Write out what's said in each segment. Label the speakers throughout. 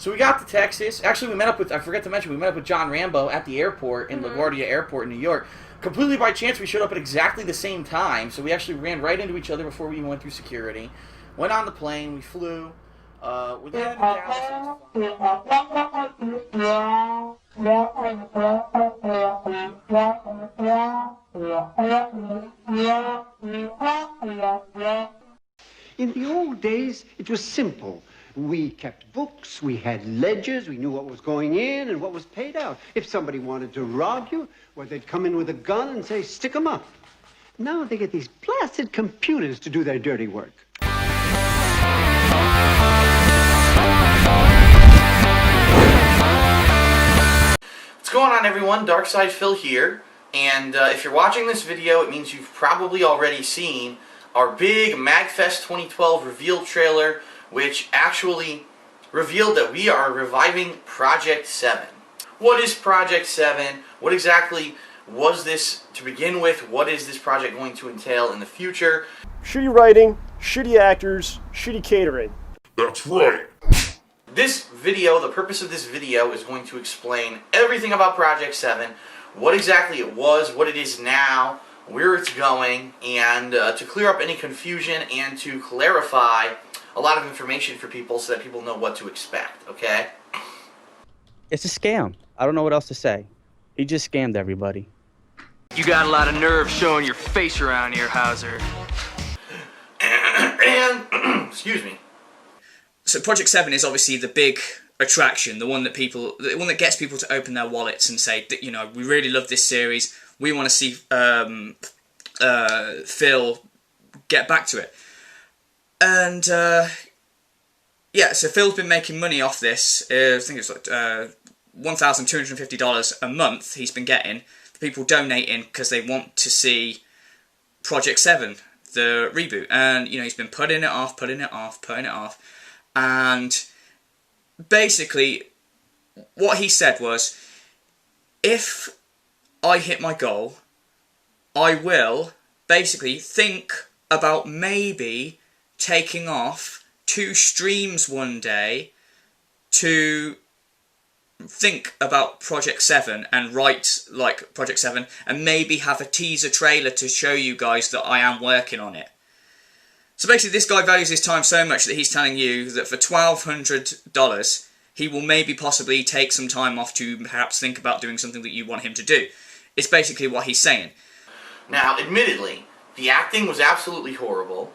Speaker 1: So we got to Texas. Actually, we met up with, I forgot to mention, we met up with John Rambo at the airport in LaGuardia Airport in New York. Completely by chance, we showed up at exactly the same time. So we actually ran right into each other before we even went through security. Went on the plane, we flew. We landed in Dallas.
Speaker 2: In the old days, it was simple. We kept books, we had ledgers, we knew what was going in and what was paid out. If somebody wanted to rob you, well, they'd come in with a gun and say, stick 'em up. Now they get these blasted computers to do their dirty work.
Speaker 1: What's going on, everyone? Darkside Phil here. And if you're watching this video, it means you've probably already seen our big MagFest 2012 reveal trailer, which actually revealed that we are reviving Project 7. What is Project 7? What exactly was this to begin with? What is this project going to entail in the future?
Speaker 3: Shitty writing, shitty actors, shitty catering.
Speaker 4: That's right.
Speaker 1: This video, the purpose of this video is going to explain everything about Project 7, what exactly it was, what it is now, where it's going, and to clear up any confusion and to clarify a lot of information for people so that people know what to expect, okay?
Speaker 5: It's a scam. I don't know what else to say. He just scammed everybody.
Speaker 6: You got a lot of nerve showing your face around here, Hauser.
Speaker 1: And, excuse me.
Speaker 7: So Project 7 is obviously the big attraction, the one that gets people to open their wallets and say, you know, we really love this series. We want to see Phil get back to it. And yeah, so Phil's been making money off this. I think it's like $1,250 a month he's been getting. People donating because they want to see Project 7, the reboot. And, you know, he's been putting it off. And basically, what he said was, if I hit my goal, I will basically think about maybe taking off 2 streams one day to think about Project 7 and write like Project 7 and maybe have a teaser trailer to show you guys that I am working on it. So basically this guy values his time so much that he's telling you that for $1,200 he will maybe possibly take some time off to perhaps think about doing something that you want him to do. It's basically what he's saying. Now, admittedly, the acting was absolutely horrible.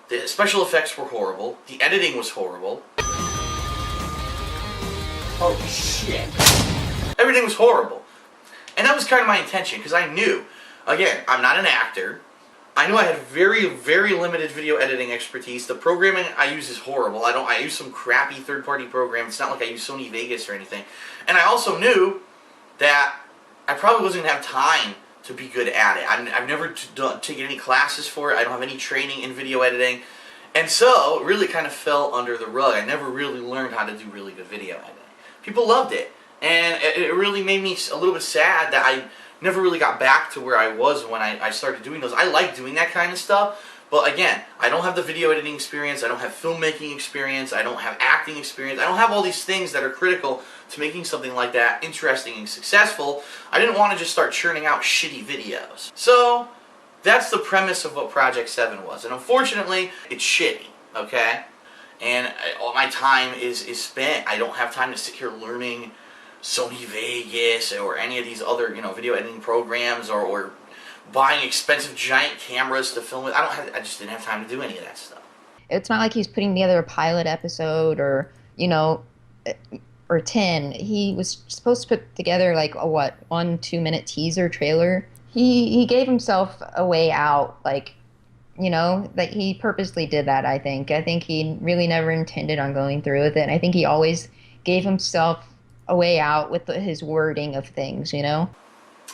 Speaker 7: The special effects were horrible. The editing was horrible.
Speaker 2: Oh, shit.
Speaker 1: Everything was horrible. And that was kind of my intention, because I knew, again, I'm not an actor. I knew I had very, very limited video editing expertise. The programming I use is horrible. I use some crappy third-party program. It's not like I use Sony Vegas or anything. And I also knew that I probably wasn't going to have time to be good at it. I've never taken any classes for it. I don't have any training in video editing. And so, it really kind of fell under the rug. I never really learned how to do really good video editing. People loved it. And it really made me a little bit sad that I never really got back to where I was when I started doing those. I like doing that kind of stuff. But again, I don't have the video editing experience, I don't have filmmaking experience, I don't have acting experience, I don't have all these things that are critical to making something like that interesting and successful. I didn't want to just start churning out shitty videos. So, that's the premise of what Project 7 was. And unfortunately, it's shitty, okay? And all my time is spent. I don't have time to sit here learning Sony Vegas or any of these other, you know, video editing programs or buying expensive giant cameras to film with. I just didn't have time to do any of that stuff.
Speaker 8: It's not like he's putting together a pilot episode or, you know, or 10. He was supposed to put together like a 1-2 minute teaser trailer. He gave himself a way out, like, you know, that he purposely did that, I think. I think he really never intended on going through with it. And I think he always gave himself a way out with his wording of things, you know?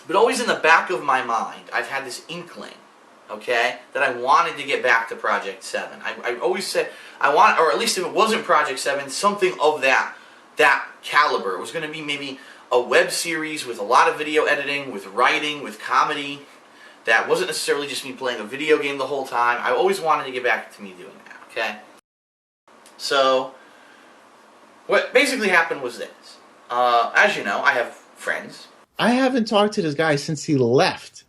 Speaker 1: But always in the back of my mind, I've had this inkling, okay, that I wanted to get back to Project 7. I always said, I want, or at least if it wasn't Project 7, something of that caliber. It was going to be maybe a web series with a lot of video editing, with writing, with comedy. That wasn't necessarily just me playing a video game the whole time. I always wanted to get back to me doing that, okay? So, What basically happened was this. As you know, I have friends.
Speaker 4: I haven't talked to this guy since he left.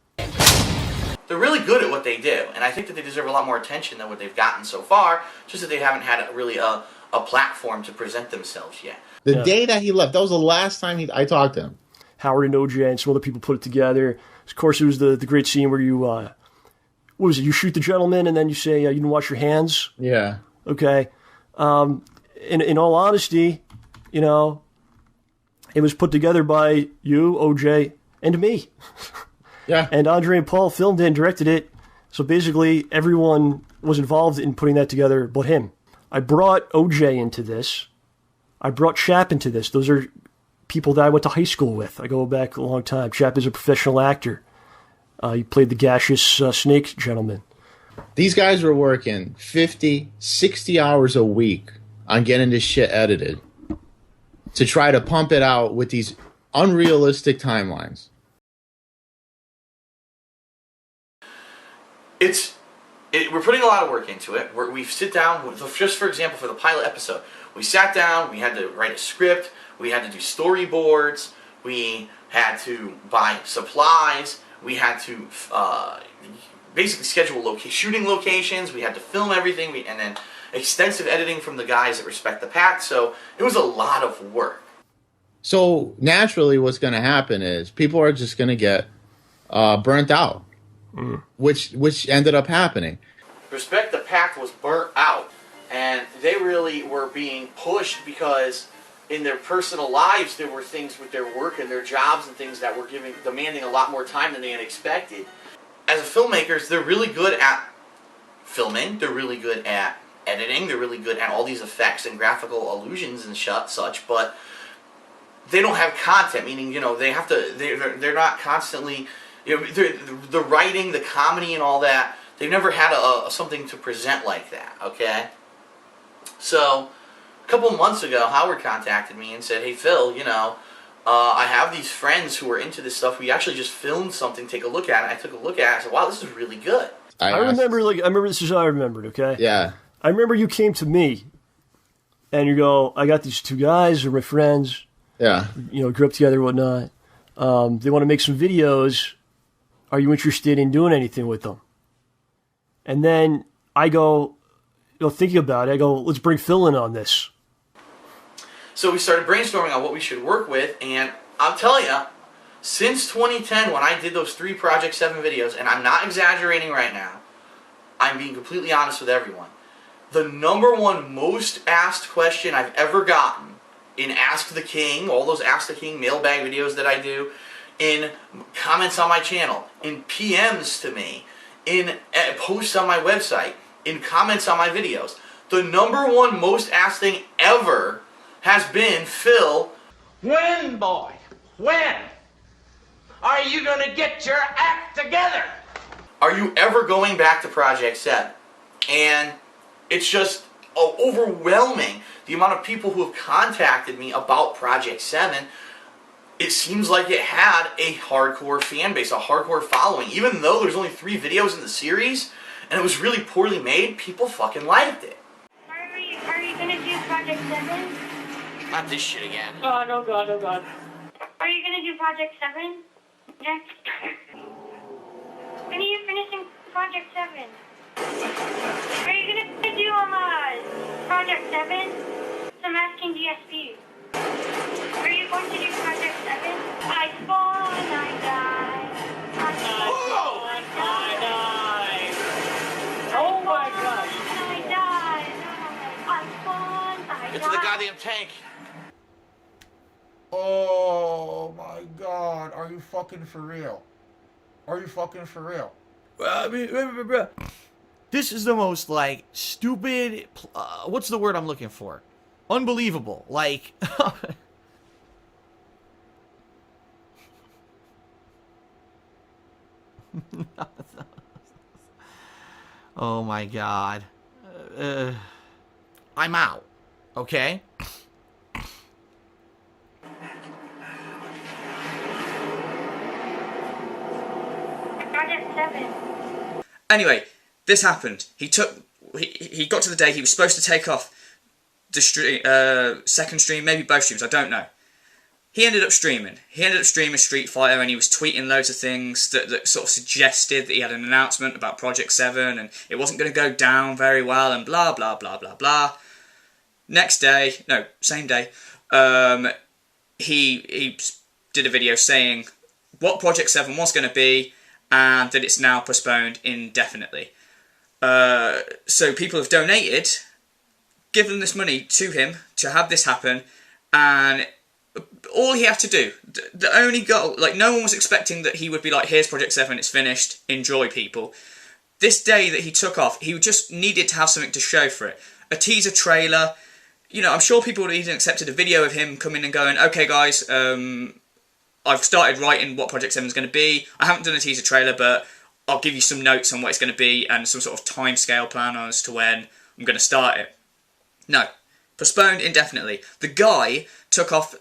Speaker 1: They're really good at what they do, and I think that they deserve a lot more attention than what they've gotten so far, just that they haven't had a platform to present themselves yet.
Speaker 4: The day that he left, that was the last time I talked to him.
Speaker 3: Howard and OJ and some other people put it together. Of course, it was the great scene where you, what was it? You shoot the gentleman and then you say, you didn't wash your hands?
Speaker 4: Yeah.
Speaker 3: Okay. In all honesty, you know, it was put together by you, OJ, and me.
Speaker 4: Yeah.
Speaker 3: And Andre and Paul filmed it and directed it. So basically, everyone was involved in putting that together but him. I brought OJ into this. I brought Chap into this. Those are people that I went to high school with. I go back a long time. Chap is a professional actor. He played the gaseous snake gentleman.
Speaker 4: These guys were working 50, 60 hours a week on getting this shit edited to try to pump it out with these unrealistic timelines.
Speaker 1: We're putting a lot of work into it. We sit down, just for example, for the pilot episode, we sat down, we had to write a script, we had to do storyboards, we had to buy supplies, we had to basically schedule shooting locations, we had to film everything, and then extensive editing from the guys that respect the pact, so it was a lot of work.
Speaker 4: So naturally what's going to happen is people are just going to get burnt out. Which ended up happening.
Speaker 1: Respect the Pact was burnt out, and they really were being pushed because in their personal lives there were things with their work and their jobs and things that were demanding a lot more time than they had expected. As filmmakers, they're really good at filming, they're really good at editing, they're really good at all these effects and graphical illusions and such, but they don't have content, meaning, you know, they're not constantly... You know, the writing, the comedy, and all that, they've never had something to present like that, okay? So, a couple of months ago, Howard contacted me and said, hey, Phil, you know, I have these friends who are into this stuff. We actually just filmed something. Take a look at it. I took a look at it. I said, wow, this is really good.
Speaker 3: I remember this is how I remembered, okay?
Speaker 4: Yeah.
Speaker 3: I remember you came to me, and you go, I got these two guys, they're my friends.
Speaker 4: Yeah. You
Speaker 3: know, grew up together and whatnot. They want to make some videos. Are you interested in doing anything with them? And then I go, you know, thinking about it, I go, let's bring Phil in on this.
Speaker 1: So we started brainstorming on what we should work with, and I'll tell you, since 2010, when I did those 3 Project 7 videos, and I'm not exaggerating right now, I'm being completely honest with everyone, the #1 most asked question I've ever gotten in Ask the King, all those Ask the King mailbag videos that I do, in comments on my channel, in PMs to me, in posts on my website, in comments on my videos. The #1 most asked thing ever has been, Phil,
Speaker 9: when, boy? When? Are you gonna get your act together?
Speaker 1: Are you ever going back to Project 7? And it's just overwhelming, the amount of people who have contacted me about Project 7. It seems like it had a hardcore fan base, a hardcore following. Even though there's only 3 videos in the series, and it was really poorly made, people fucking liked it.
Speaker 10: Are you gonna do Project 7?
Speaker 1: Not this shit again.
Speaker 9: Oh, no God, no God.
Speaker 10: Are you gonna do Project 7? Next. When are you finishing Project 7? Are you gonna do Project 7? So I'm asking DSP. Are you going to do Project 7? I spawn, I die. I spawn, I die.
Speaker 9: Oh my God.
Speaker 10: I die. I spawn, I die.
Speaker 1: Get to the goddamn tank.
Speaker 11: Oh my God. Are you fucking for real? Are you fucking for real?
Speaker 1: I mean, this is the most, like, stupid, what's the word I'm looking for? Unbelievable. Like... Oh my God. I'm out. Okay?
Speaker 10: Project 7.
Speaker 7: Anyway, this happened. He got to the day he was supposed to take off. second stream, maybe both streams, I don't know. He ended up streaming. He ended up streaming Street Fighter, and he was tweeting loads of things that sort of suggested that he had an announcement about Project 7, and it wasn't going to go down very well, and blah, blah, blah, blah, blah. Same day, he did a video saying what Project 7 was going to be, and that it's now postponed indefinitely. So people have donated, given this money to him to have this happen, and all he had to do, the only goal, like, no one was expecting that he would be like, here's Project 7, it's finished, enjoy, people. This day that he took off, he just needed to have something to show for it. A teaser trailer. You know, I'm sure people would have even accepted a video of him coming and going, okay guys, I've started writing what Project 7 is going to be. I haven't done a teaser trailer, but I'll give you some notes on what it's going to be and some sort of timescale plan as to when I'm going to start it. No. Postponed indefinitely. The guy took off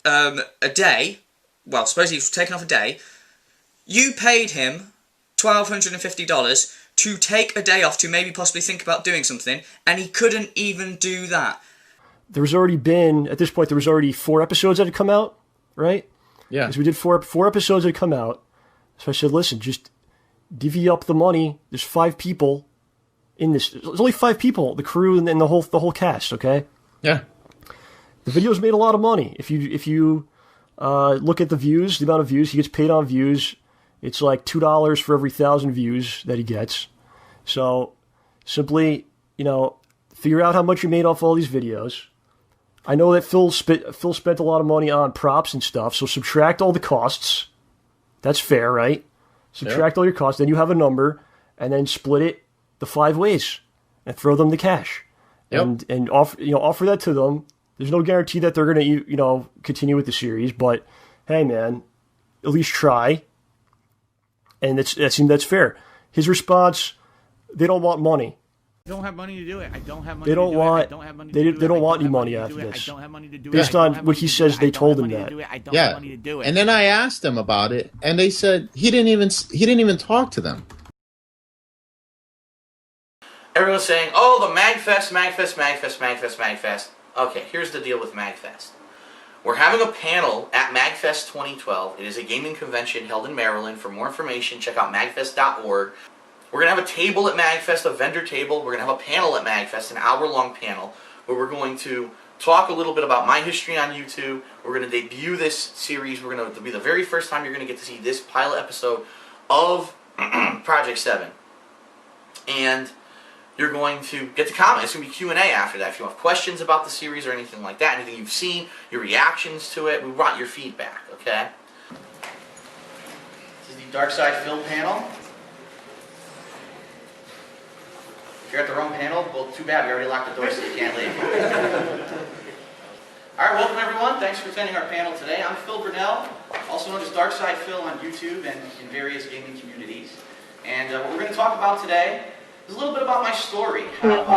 Speaker 7: a day. Well, suppose he was taking off a day. You paid him $1,250 to take a day off to maybe possibly think about doing something, and he couldn't even do that.
Speaker 3: There's already been, at this point, there was already 4 episodes that had come out, right?
Speaker 4: Yeah.
Speaker 3: Because we did four episodes that had come out. So I said, listen, just divvy up the money. There's 5 people in this. There's only 5 people, the crew and the whole cast, okay?
Speaker 4: Yeah.
Speaker 3: The video's made a lot of money. If you look at the views, the amount of views, he gets paid on views. It's like $2 for every 1,000 views that he gets. So simply, figure out how much you made off all these videos. I know that Phil spent a lot of money on props and stuff, so subtract all the costs. That's fair, right? Subtract all your costs, then you have a number, and then split it the 5 ways and throw them the cash. Yep. And offer that to them. There's no guarantee that they're going to continue with the series, but hey man, at least try. And that's fair. His response, they don't want money.
Speaker 11: I don't have money to do it. I don't have money
Speaker 3: They don't
Speaker 11: to do
Speaker 3: want.
Speaker 11: it. I don't have money to do it.
Speaker 3: They don't want any money
Speaker 11: to
Speaker 3: after
Speaker 11: do it.
Speaker 3: this.
Speaker 11: I don't have money to do it.
Speaker 3: Based on what he says, they told him that.
Speaker 11: I don't have money to do it.
Speaker 4: And then I asked them about it, and they said he didn't even talk to them.
Speaker 1: Everyone's saying, oh, the MagFest. Okay, here's the deal with MagFest. We're having a panel at MagFest 2012. It is a gaming convention held in Maryland. For more information, check out magfest.org. We're going to have a table at MagFest, a vendor table. We're going to have a panel at MagFest, an hour-long panel, where we're going to talk a little bit about my history on YouTube. We're going to debut this series. We're going to be the very first time you're going to get to see this pilot episode of Project 7. And you're going to get to comment. It's going to be Q&A after that. If you have questions about the series or anything like that, anything you've seen, your reactions to it, we want your feedback, okay? This is the Dark Side Phil panel. If you're at the wrong panel, well, too bad. We already locked the door so you can't leave. All right, welcome everyone. Thanks for attending our panel today. I'm Phil Burnell, also known as Dark Side Phil on YouTube and in various gaming communities. And what we're going to talk about today is a little bit about my story. Pretty much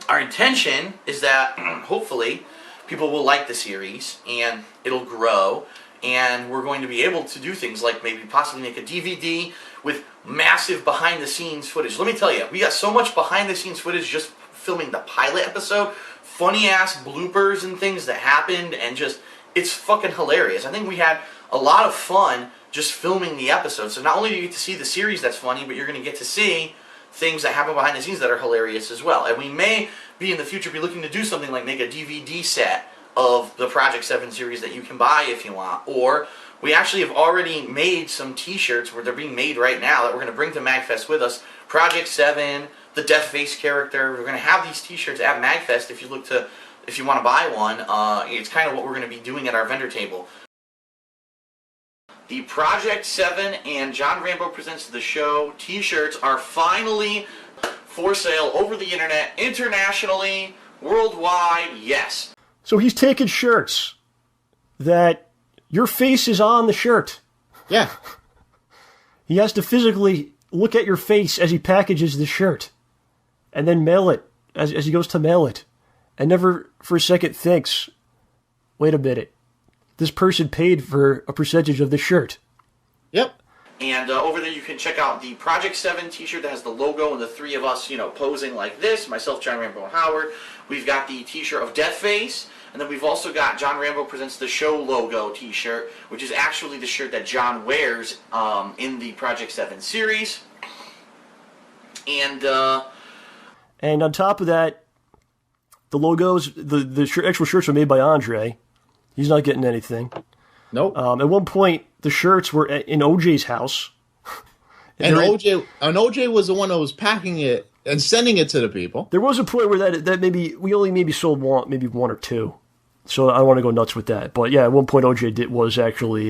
Speaker 1: our intention is that hopefully people will like the series and it'll grow, and we're going to be able to do things like maybe possibly make a DVD with massive behind-the-scenes footage. Let me tell you, we got so much behind-the-scenes footage just filming the pilot episode, funny-ass bloopers and things that happened, and just, it's fucking hilarious. I think we had a lot of fun just filming the episode. So not only do you get to see the series that's funny, but you're going to get to see things that happen behind the scenes that are hilarious as well. And we may be in the future be looking to do something like make a DVD set of the Project 7 series that you can buy if you want. Or we actually have already made some t-shirts where they're being made right now that we're going to bring to MagFest with us. Project 7, the Death Face character. We're going to have these t-shirts at MagFest if you want to buy one. It's kind of what we're going to be doing at our vendor table. The Project 7 and John Rambo Presents the Show t-shirts are finally for sale over the internet, internationally, worldwide, yes.
Speaker 3: So he's taking shirts that your face is on the shirt.
Speaker 4: Yeah.
Speaker 3: He has to physically look at your face as he packages the shirt and then mail it as he goes to mail it, and never for a second thinks, wait a minute, this person paid for a percentage of the shirt.
Speaker 4: Yep.
Speaker 1: And over there you can check out the Project 7 t-shirt that has the logo and the three of us, posing like this. Myself, John Rambo, and Howard. We've got the t-shirt of Deathface. And then we've also got John Rambo Presents the Show logo t-shirt, which is actually the shirt that John wears in the Project 7 series. And
Speaker 3: on top of that, the logos, the actual shirts are made by Andre. He's not getting anything.
Speaker 4: Nope.
Speaker 3: At one point, the shirts were in OJ's house.
Speaker 4: and OJ was the one that was packing it and sending it to the people.
Speaker 3: There was a point where that we only sold one or two. So I don't want to go nuts with that. But yeah, at one point OJ was actually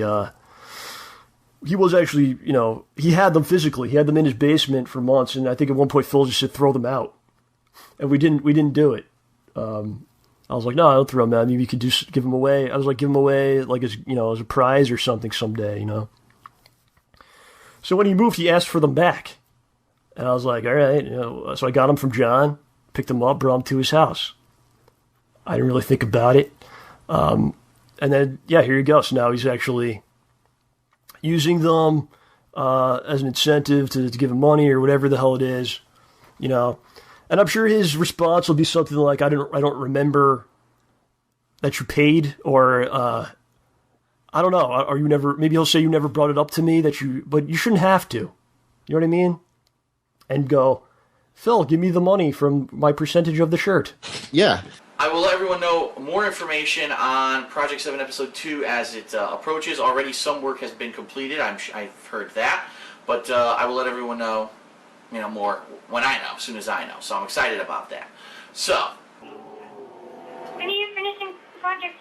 Speaker 3: he had them physically. He had them in his basement for months, and I think at one point Phil just said throw them out. And we didn't do it. I was like, no, I don't throw them out. Maybe you could give them away. I was like, give them away like as a prize or something someday, So when he moved, he asked for them back. And I was like, all right, so I got them from John, picked them up, brought them to his house. I didn't really think about it. And then, here you go. So now he's actually using them as an incentive to give him money or whatever the hell it is, And I'm sure his response will be something like, I don't remember that you paid, or I don't know. Or you never? Maybe he'll say you never brought it up to me but you shouldn't have to. You know what I mean? And go, Phil, give me the money from my percentage of the shirt.
Speaker 4: Yeah.
Speaker 1: I will let everyone know more information on Project 7 Episode 2 as it approaches. Already some work has been completed. I've heard that. But I will let everyone know, more when I know, as soon as I know. So I'm excited about that. So.
Speaker 10: When are you finishing Project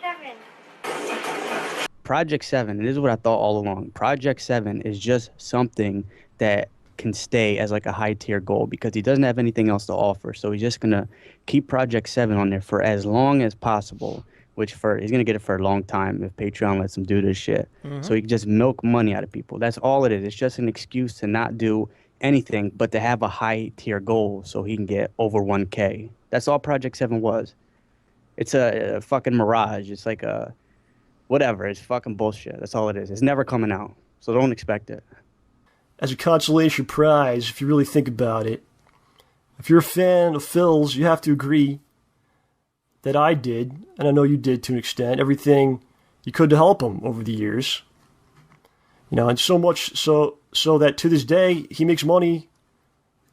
Speaker 10: 7?
Speaker 5: Project 7, and this is what I thought all along. Project 7 is just something that can stay as like a high tier goal because he doesn't have anything else to offer. So he's just going to keep Project 7 on there for as long as possible, he's going to get it for a long time if Patreon lets him do this shit. Mm-hmm. So he can just milk money out of people. That's all it is. It's just an excuse to not do anything but to have a high tier goal so he can get over 1K. That's all Project 7 was. It's a fucking mirage. It's like a whatever. It's fucking bullshit. That's all it is. It's never coming out. So don't expect it.
Speaker 3: As a consolation prize, if you really think about it, if you're a fan of Phil's, you have to agree that I did, and I know you did to an extent, everything you could to help him over the years. And so much so that to this day, he makes money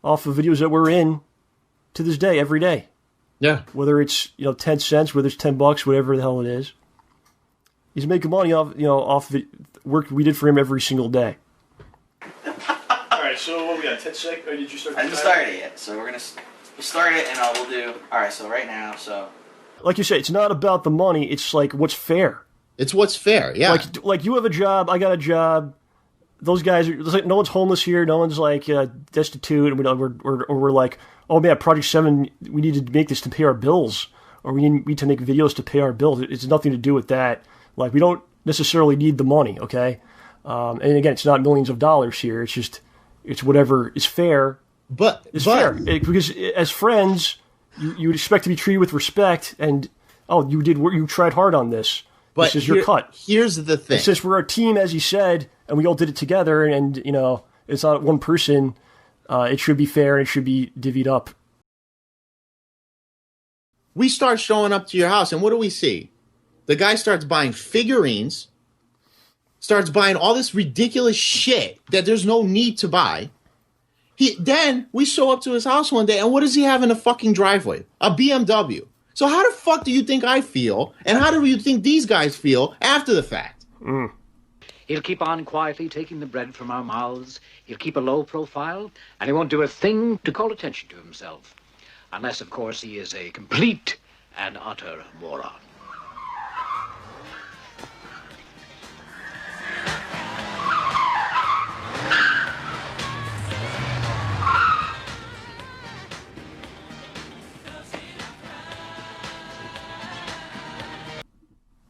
Speaker 3: off of videos that we're in to this day, every day.
Speaker 4: Yeah.
Speaker 3: Whether it's, 10 cents, whether it's $10, whatever the hell it is. He's making money off, off the work we did for him every single day.
Speaker 12: All right, so what we got? 10 seconds? Or did you start?
Speaker 1: I didn't start it yet, so we'll start it, and we'll do. All right, so right now,
Speaker 3: like you say, it's not about the money. It's like what's fair.
Speaker 4: It's what's fair. Yeah.
Speaker 3: Like you have a job, I got a job. Those guys are like no one's homeless here. No one's like destitute, and we're like, oh man, Project 7, we need to make this to pay our bills, or we need to make videos to pay our bills. It's nothing to do with that. Like we don't necessarily need the money, okay? And again, it's not millions of dollars here. It's whatever is fair.
Speaker 4: But
Speaker 3: fair because as friends, you would expect to be treated with respect. And you did work. You tried hard on this.
Speaker 4: But
Speaker 3: this is your cut.
Speaker 4: Here's the thing.
Speaker 3: And since we're a team, as you said, and we all did it together, and it's not one person. It should be fair and it should be divvied up.
Speaker 4: We start showing up to your house, and what do we see? The guy starts buying figurines, starts buying all this ridiculous shit that there's no need to buy. Then we show up to his house one day, and what does he have in the fucking driveway? A BMW. So how the fuck do you think I feel, and how do you think these guys feel after the fact?
Speaker 13: He'll keep on quietly taking the bread from our mouths. He'll keep a low profile, and he won't do a thing to call attention to himself. Unless, of course, he is a complete and utter moron.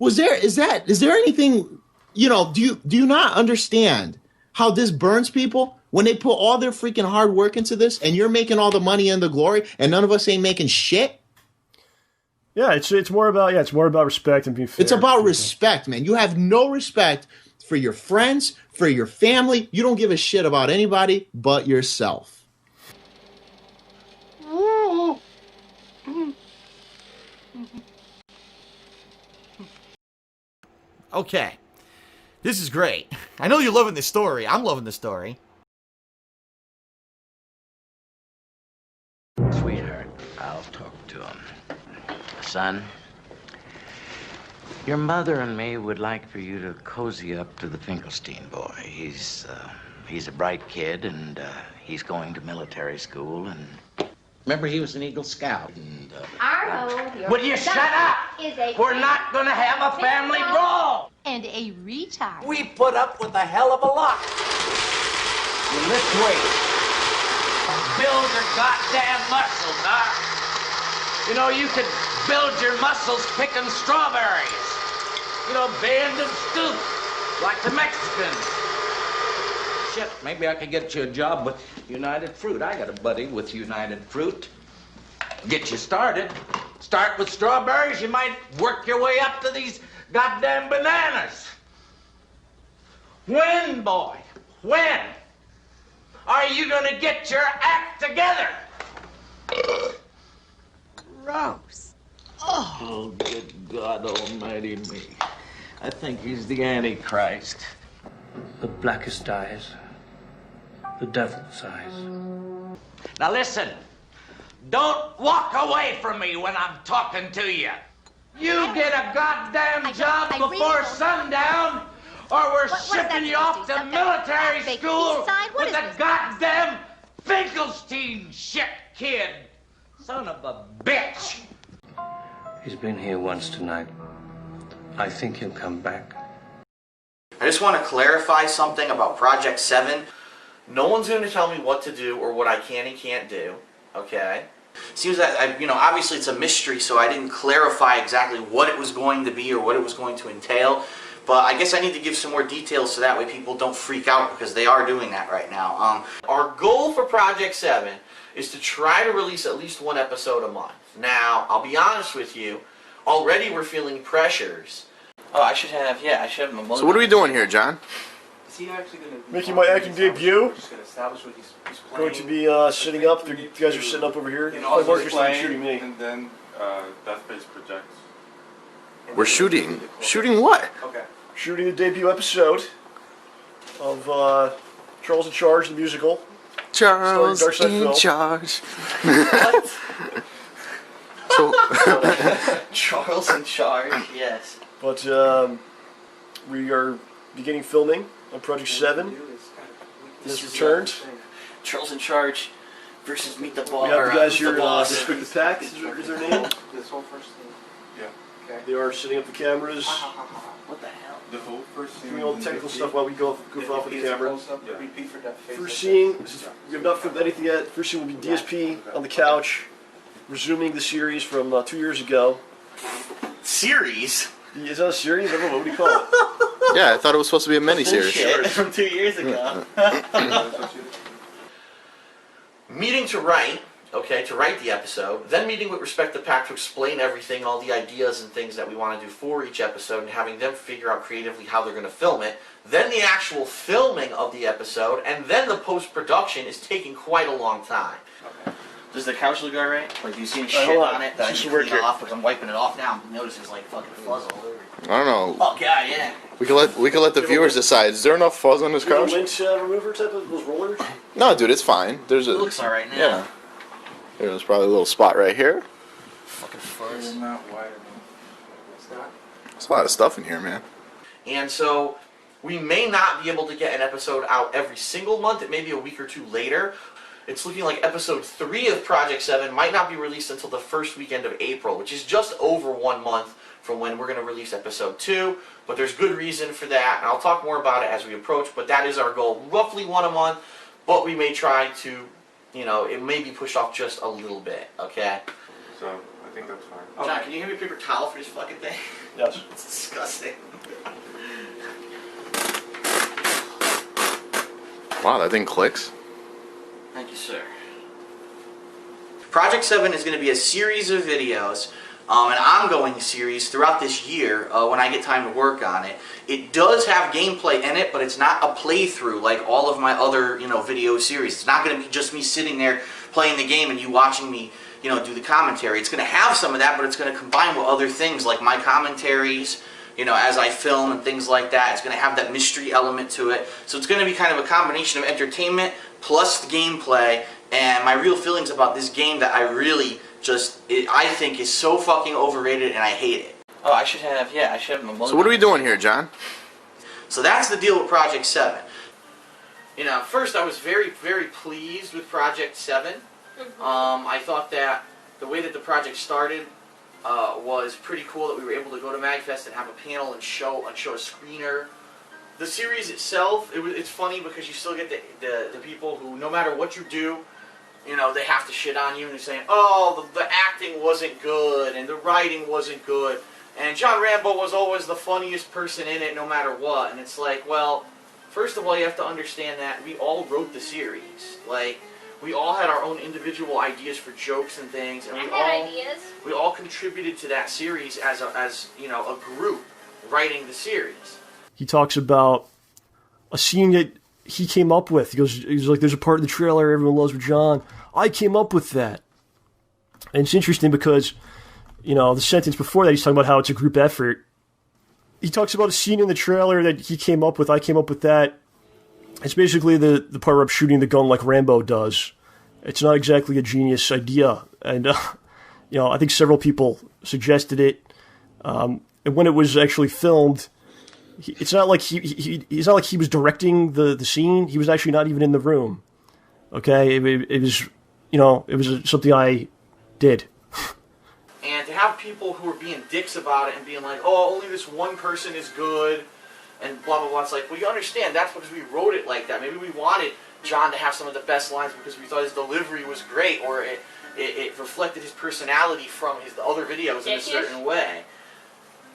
Speaker 4: Is there anything, do you not understand how this burns people when they put all their freaking hard work into this and you're making all the money and the glory and none of us ain't making shit?
Speaker 3: Yeah, it's more about respect and being fair.
Speaker 4: It's about respect, man. You have no respect for your friends, for your family. You don't give a shit about anybody but yourself.
Speaker 1: Okay. This is great. I know you're loving this story. I'm loving the story.
Speaker 14: Sweetheart, I'll talk to him. Son, your mother and me would like for you to cozy up to the Finkelstein boy. He's a bright kid, and he's going to military school, and...
Speaker 9: Remember, he was an Eagle Scout.
Speaker 14: And,
Speaker 10: Arlo,
Speaker 9: Will you shut up? We're not gonna have a family brawl.
Speaker 10: And a retard.
Speaker 9: We put up with a hell of a lot. You lift weights. Build your goddamn muscles, huh? You know, you could build your muscles picking strawberries. You know, bend and stoop, like the Mexicans. Shit, maybe I could get you a job with United Fruit. I got a buddy with United Fruit. Get you started. Start with strawberries, you might work your way up to these goddamn bananas. When, boy, when are you gonna get your act together?
Speaker 10: Gross.
Speaker 9: Oh, good God almighty me. I think he's the Antichrist.
Speaker 15: The blackest eyes, the devil's eyes.
Speaker 9: Now listen, don't walk away from me when I'm talking to you. You get a goddamn job before sundown, or we're shipping you off to military school with a goddamn Finkelstein shit kid. Son of a bitch.
Speaker 15: He's been here once tonight. I think he'll come back.
Speaker 1: I just want to clarify something about Project 7. No one's going to tell me what to do or what I can and can't do, okay? Seems that, obviously it's a mystery, so I didn't clarify exactly what it was going to be or what it was going to entail. But I guess I need to give some more details so that way people don't freak out, because they are doing that right now. Our goal for Project 7 is to try to release at least one episode a month. Now, I'll be honest with you, already we're feeling pressures. Oh, I should have my mother.
Speaker 4: So what are we doing here, John?
Speaker 12: Is he actually going to
Speaker 3: Making my acting debut.
Speaker 12: Just going to establish what he's
Speaker 3: Going to be sitting up. You guys are sitting up over here.
Speaker 12: all
Speaker 3: Marcus is shooting me.
Speaker 12: And then Deathface projects.
Speaker 4: We're shooting. Shooting what?
Speaker 12: Okay.
Speaker 3: Shooting the debut episode of Charles in Charge, the musical.
Speaker 4: Charles
Speaker 3: Starring
Speaker 4: in
Speaker 3: Darkside
Speaker 4: Charge.
Speaker 1: So Charles in Charge, yes.
Speaker 3: But we are beginning filming on Project 7. This returned.
Speaker 1: Charles in Charge versus Meet the Ball.
Speaker 3: We have the guys
Speaker 1: Meet the
Speaker 3: here.
Speaker 1: Boss.
Speaker 3: Respect the Pack is their name.
Speaker 12: This whole first scene. Yeah. Okay.
Speaker 3: They are setting up the cameras.
Speaker 1: What the hell?
Speaker 12: The whole first scene.
Speaker 3: Doing all the technical stuff while we go off with the camera.
Speaker 12: Yeah. Repeat for Deathface.
Speaker 3: First scene, we have not filmed anything yet. First scene will be DSP on the couch, resuming the series from 2 years ago.
Speaker 1: Series?
Speaker 3: Is that a series? I don't know. What do you call it?
Speaker 4: Yeah, I thought it was supposed to be a mini-series.
Speaker 1: Bullshit. From 2 years ago. Meeting to write, to write the episode, then meeting with Respect the Pack to explain everything, all the ideas and things that we want to do for each episode, and having them figure out creatively how they're going to film it, then the actual filming of the episode, and then the post-production is taking quite a long time. Okay. Does the couch look alright? Like, do you see any shit on it that I need to clean off? Because I'm wiping it off now. I'm noticing it's like fucking fuzz all over.
Speaker 4: I don't know.
Speaker 1: Oh god, yeah.
Speaker 4: We can let the viewers decide. Is there enough fuzz on this couch?
Speaker 3: Lint remover type of those rollers?
Speaker 4: No, dude, it's fine. There's a.
Speaker 1: It looks alright now.
Speaker 4: Yeah. There's probably a little spot right here.
Speaker 1: Fucking fuzz.
Speaker 12: It's not wide enough. It's not.
Speaker 4: There's a lot of stuff in here, man.
Speaker 1: And so we may not be able to get an episode out every single month. It may be a week or two later. It's looking like episode 3 of Project 7 might not be released until the first weekend of April, which is just over 1 month from when we're going to release episode 2. But there's good reason for that, and I'll talk more about it as we approach. But that is our goal, roughly 1 a month. But we may try to, it may be pushed off just a little bit, okay?
Speaker 12: So, I think that's fine.
Speaker 1: John, can you give me a paper towel for this fucking thing?
Speaker 3: Yes.
Speaker 1: It's disgusting.
Speaker 4: Wow, that thing clicks.
Speaker 1: Thank you, sir. Project 7 is going to be a series of videos an ongoing series throughout this year when I get time to work on it. It does have gameplay in it, but it's not a playthrough like all of my other, video series. It's not going to be just me sitting there playing the game and you watching me, do the commentary. It's going to have some of that, but it's going to combine with other things like my commentaries, as I film and things like that. It's going to have that mystery element to it. So it's going to be kind of a combination of entertainment plus the gameplay and my real feelings about this game that I really I think is so fucking overrated and I hate it. Oh, I should have my
Speaker 4: So what are we doing here, John?
Speaker 1: So that's the deal with Project 7. First I was very, very pleased with Project 7. I thought that the way that the project started was pretty cool, that we were able to go to MagFest and have a panel and show a screener. The series itself, it's funny because you still get the people who, no matter what you do, they have to shit on you and they're saying, oh, the acting wasn't good and the writing wasn't good. And John Rambo was always the funniest person in it no matter what. And it's like, well, first of all, you have to understand that we all wrote the series. Like, we all had our own individual ideas for jokes and things. And we all contributed to that series as a group writing the series.
Speaker 3: He talks about a scene that he came up with. He's like, there's a part in the trailer everyone loves with John. I came up with that. And it's interesting because, the sentence before that, he's talking about how it's a group effort. He talks about a scene in the trailer that he came up with. I came up with that. It's basically the part where I'm shooting the gun like Rambo does. It's not exactly a genius idea. And, I think several people suggested it. And when it was actually filmed, it's not like he's not like he was directing the scene. He was actually not even in the room. Okay, it was it was something I did.
Speaker 1: And to have people who are being dicks about it and being like, oh, only this one person is good, and blah blah blah. It's like, well, you understand that's because we wrote it like that. Maybe we wanted John to have some of the best lines because we thought his delivery was great, or it reflected his personality from the other videos in a certain way.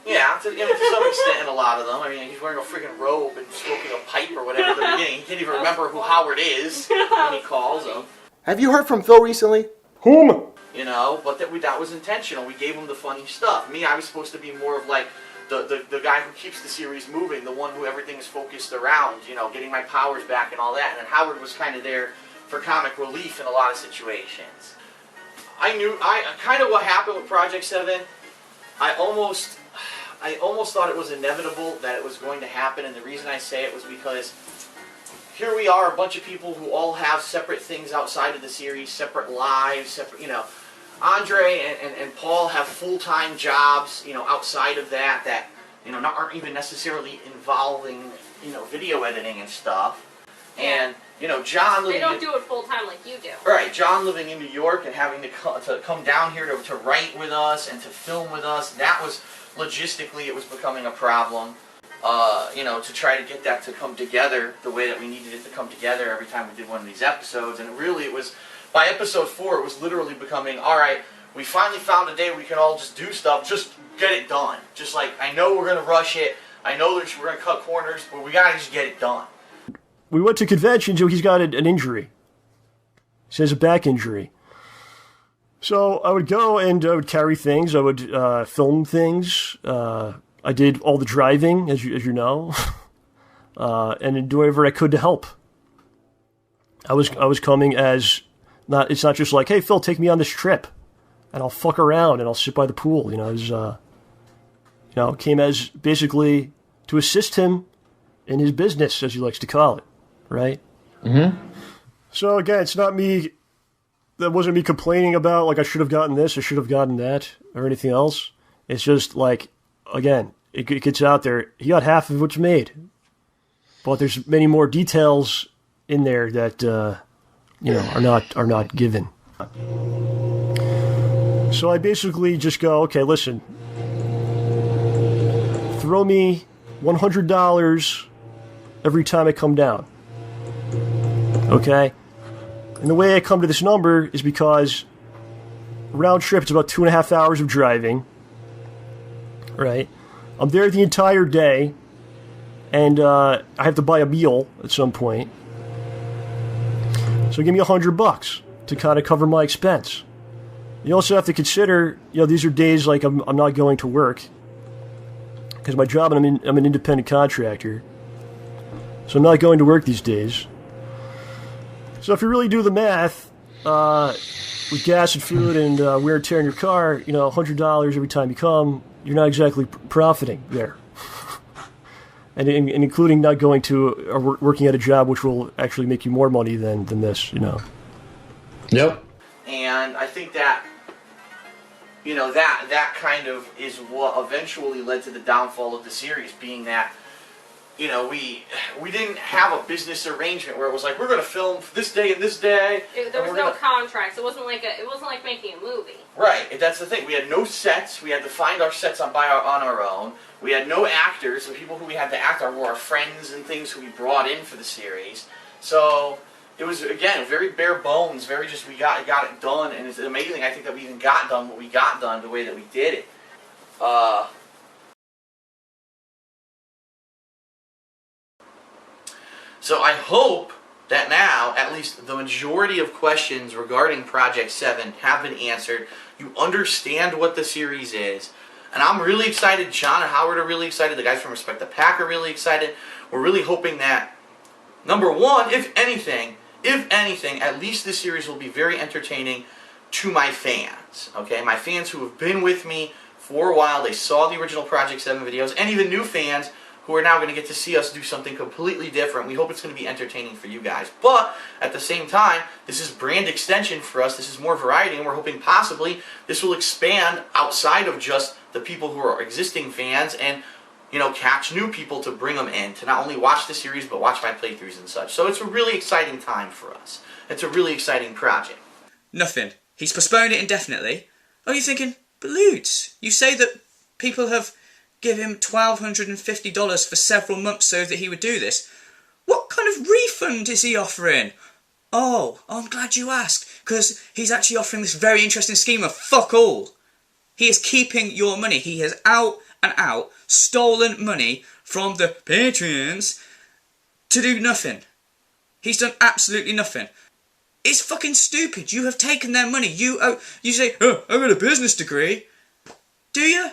Speaker 1: Yeah, to some extent in a lot of them. I mean, he's wearing a freaking robe and smoking a pipe or whatever at the beginning. He can't even remember who Howard is when he calls him.
Speaker 4: Have you heard from Phil recently?
Speaker 3: Whom?
Speaker 1: But that was intentional. We gave him the funny stuff. Me, I was supposed to be more of like the guy who keeps the series moving, the one who everything is focused around, getting my powers back and all that. And then Howard was kind of there for comic relief in a lot of situations. I kind of what happened with Project 7, I almost thought it was inevitable that it was going to happen, and the reason I say it was because here we are, a bunch of people who all have separate things outside of the series, separate lives, separate, Andre and Paul have full-time jobs, outside of that, aren't even necessarily involving, video editing and stuff. And, John living...
Speaker 16: They don't do it full-time like you do.
Speaker 1: Right, John living in New York and having to come down here to write with us and to film with us, that was... Logistically, it was becoming a problem, to try to get that to come together the way that we needed it to come together every time we did one of these episodes. And it was, by episode 4, it was literally becoming, all right, we finally found a day we can all just do stuff, just get it done. Just like, I know we're going to rush it, I know that we're going to cut corners, but we got to just get it done.
Speaker 3: We went to conventions, he's got an injury. He has a back injury. So I would go and I would carry things. I would film things. I did all the driving, as you know, and do whatever I could to help. I was coming as not. It's not just like, hey Phil, take me on this trip, and I'll fuck around and I'll sit by the pool. It was, came as basically to assist him in his business, as he likes to call it, right? Mm-hmm. So again, it's not me. That wasn't me complaining about, like, I should have gotten this, I should have gotten that, or anything else. It's just, like, again, it gets out there. He got half of what's made. But there's many more details in there that, are not given. So I basically just go, okay, listen. Throw me $100 every time I come down. Okay? And the way I come to this number is because round trip, it's about 2.5 hours of driving. Right? I'm there the entire day, and I have to buy a meal at some point. So give me $100 to kind of cover my expense. You also have to consider, these are days like I'm not going to work because my job, and I'm an independent contractor, so I'm not going to work these days. So if you really do the math, with gas and food and wear and tear in your car, $100 every time you come, you're not exactly profiting there. And including not going to or working at a job which will actually make you more money than this,
Speaker 4: Yep.
Speaker 1: And I think that, that kind of is what eventually led to the downfall of the series, being that, we didn't have a business arrangement where it was like, we're going to film this day and this day.
Speaker 16: There was no contracts. It wasn't like making a movie.
Speaker 1: Right. That's the thing. We had no sets. We had to find our sets on our own. We had no actors. The people who we had to act on were our friends and things who we brought in for the series. So it was, again, very bare bones, very just we got it done. And it's amazing, I think, that we even got done what we got done the way that we did it. So I hope that now, at least the majority of questions regarding Project 7 have been answered. You understand what the series is. And I'm really excited. John and Howard are really excited. The guys from Respect the Pack are really excited. We're really hoping that, number one, if anything, at least this series will be very entertaining to my fans. Okay, my fans who have been with me for a while. They saw the original Project 7 videos, and even new fans who are now going to get to see us do something completely different. We hope it's going to be entertaining for you guys. But, at the same time, this is brand extension for us. This is more variety, and we're hoping possibly this will expand outside of just the people who are existing fans and, catch new people to bring them in to not only watch the series, but watch my playthroughs and such. So it's a really exciting time for us. It's a really exciting project.
Speaker 7: Nothing. He's postponed it indefinitely. Are you thinking, but Lutz, you say that people have give him $1,250 for several months so that he would do this. What kind of refund is he offering? Oh, I'm glad you asked, because he's actually offering this very interesting scheme of fuck all. He is keeping your money. He has out and out stolen money from the Patrons to do nothing. He's done absolutely nothing. It's fucking stupid. You have taken their money. You say, oh, I've got a business degree. Do you?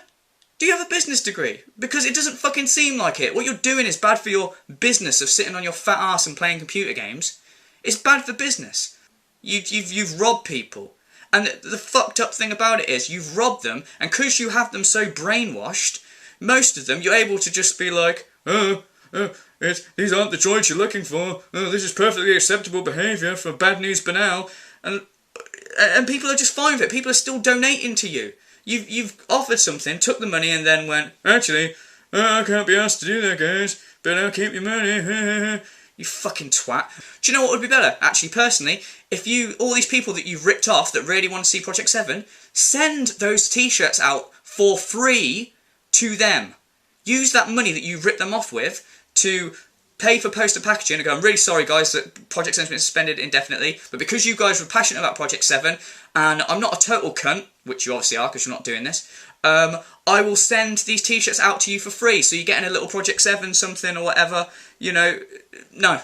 Speaker 7: Do you have a business degree? Because it doesn't fucking seem like it. What you're doing is bad for your business of sitting on your fat ass and playing computer games. It's bad for business. You've robbed people. And the fucked up thing about it is you've robbed them, and because you have them so brainwashed, most of them you're able to just be like, these aren't the droids you're looking for. Oh, this is perfectly acceptable behaviour for Bad News Banal. And people are just fine with it. People are still donating to you. You've offered something, took the money, and then went, actually, I can't be asked to do that, guys, but I'll keep your money. You fucking twat. Do you know what would be better? Actually, personally, if all these people that you've ripped off that really want to see Project 7, send those t-shirts out for free to them. Use that money that you ripped them off with to pay for poster packaging and go, I'm really sorry guys that Project 7's been suspended indefinitely, but because you guys were passionate about Project 7, and I'm not a total cunt, which you obviously are because you're not doing this, I will send these t-shirts out to you for free, so you're getting a little Project 7 something or whatever, No.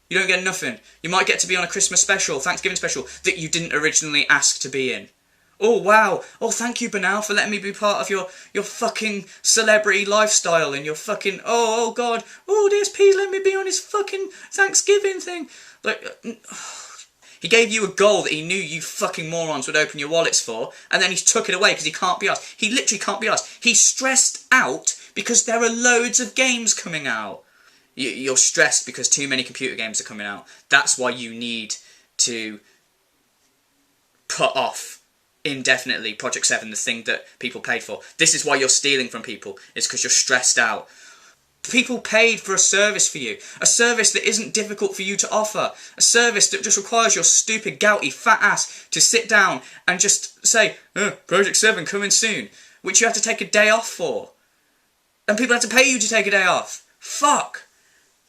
Speaker 7: You don't get nothing. You might get to be on a Christmas special, Thanksgiving special, that you didn't originally ask to be in. Oh, wow. Oh, thank you, Banal, for letting me be part of your fucking celebrity lifestyle and your fucking, oh, God, oh, DSP's letting me be on his fucking Thanksgiving thing. He gave you a goal that he knew you fucking morons would open your wallets for, and then he's took it away because he can't be asked. He literally can't be asked. He's stressed out because there are loads of games coming out. You're stressed because too many computer games are coming out. That's why you need to put off indefinitely Project 7, the thing that people paid for. This is why you're stealing from people, is because you're stressed out. People paid for a service for you. A service that isn't difficult for you to offer. A service that just requires your stupid, gouty, fat ass to sit down and just say, Project 7 coming soon, which you have to take a day off for. And people have to pay you to take a day off. Fuck.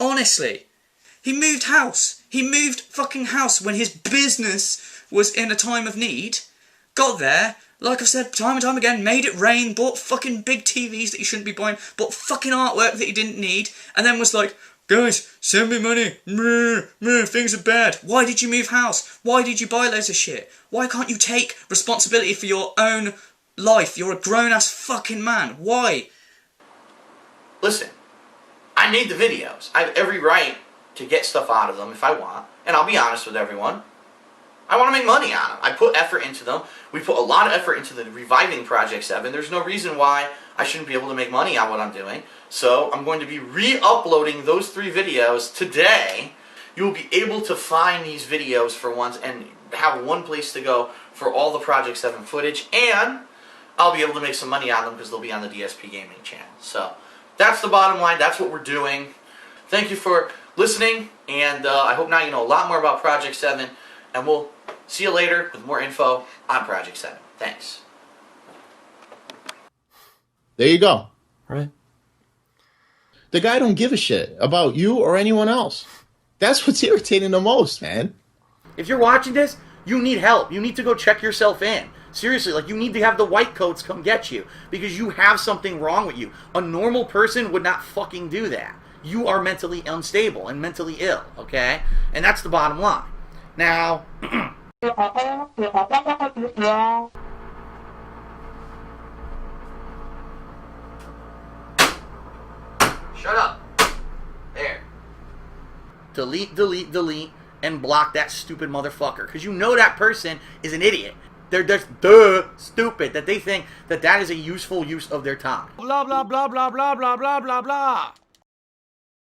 Speaker 7: Honestly. He moved house. He moved fucking house when his business was in a time of need. Got there, like I've said time and time again, made it rain, bought fucking big TVs that you shouldn't be buying, bought fucking artwork that you didn't need, and then was like, guys, send me money. Things are bad. Why did you move house? Why did you buy loads of shit? Why can't you take responsibility for your own life? You're a grown-ass fucking man. Why?
Speaker 1: Listen, I made the videos. I have every right to get stuff out of them if I want. And I'll be honest with everyone. I want to make money on them. I put effort into them. We put a lot of effort into the reviving Project 7. There's no reason why I shouldn't be able to make money on what I'm doing. So I'm going to be re-uploading those 3 videos today. You will be able to find these videos for once and have one place to go for all the Project 7 footage. And I'll be able to make some money on them because they'll be on the DSP Gaming channel. So that's the bottom line. That's what we're doing. Thank you for listening. And I hope now you know a lot more about Project 7. And we'll see you later with more info on Project 7. Thanks.
Speaker 4: There you go.
Speaker 3: Right.
Speaker 4: The guy don't give a shit about you or anyone else. That's what's irritating the most, man.
Speaker 1: If you're watching this, you need help. You need to go check yourself in. Seriously, like, you need to have the white coats come get you because you have something wrong with you. A normal person would not fucking do that. You are mentally unstable and mentally ill, okay? And that's the bottom line. Now, shut up. There. Delete, delete, delete, and block that stupid motherfucker. Because you know that person is an idiot. They're just stupid that they think that that is a useful use of their time.
Speaker 11: Blah, blah, blah, blah, blah, blah, blah, blah, blah.